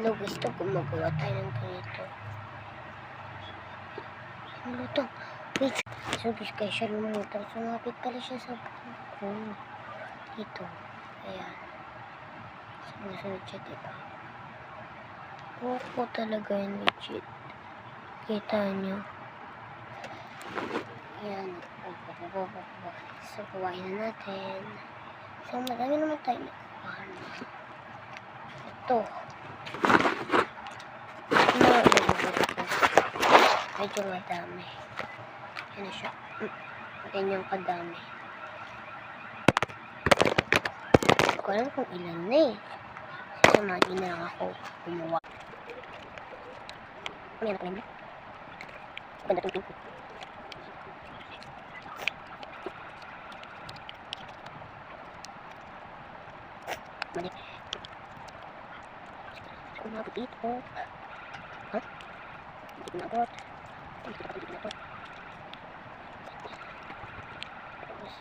Hello, gusto gumagawa tayo ng ganito. Ano to? Wait. So guys, siya lumutang. Sumapit pala siya sa buko. Dito. Ayan. Sumusunod siya, diba? Buko talaga yun, legit. Kita nyo. Ayan. So, kuwain na natin. So, madami naman tayo nakuhaan. Ito. Medyo madami. Yan na siya. Ganyang kadami. Hindi ko alam kung ilan na eh. Sasamahin na lang ako gumawa. Ano yan? Ganda itong pink. Mali. Kumabot dito. Ha? Hindi ko naabot. Hindi ko naabot. Tapos.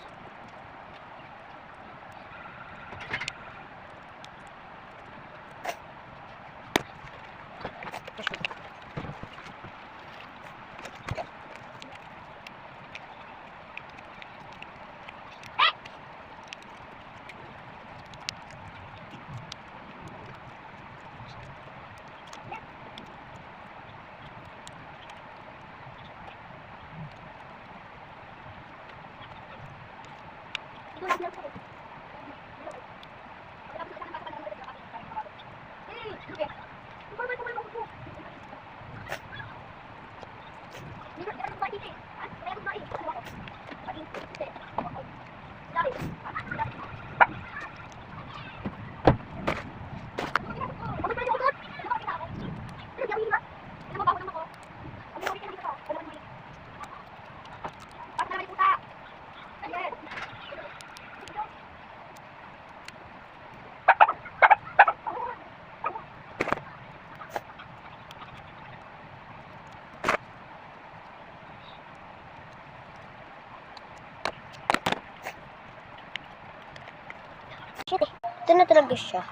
Ito na talaga siya.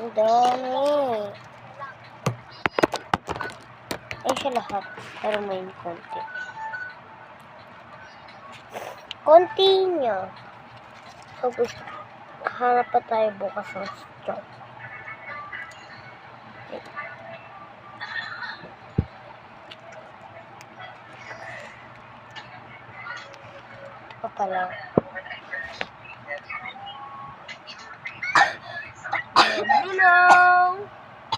Ang dami. Ay siya lahat. Pero may konti. Konti niya. So, gusto. Hanap pa tayo bukas ng straw. Pa pala. Hello!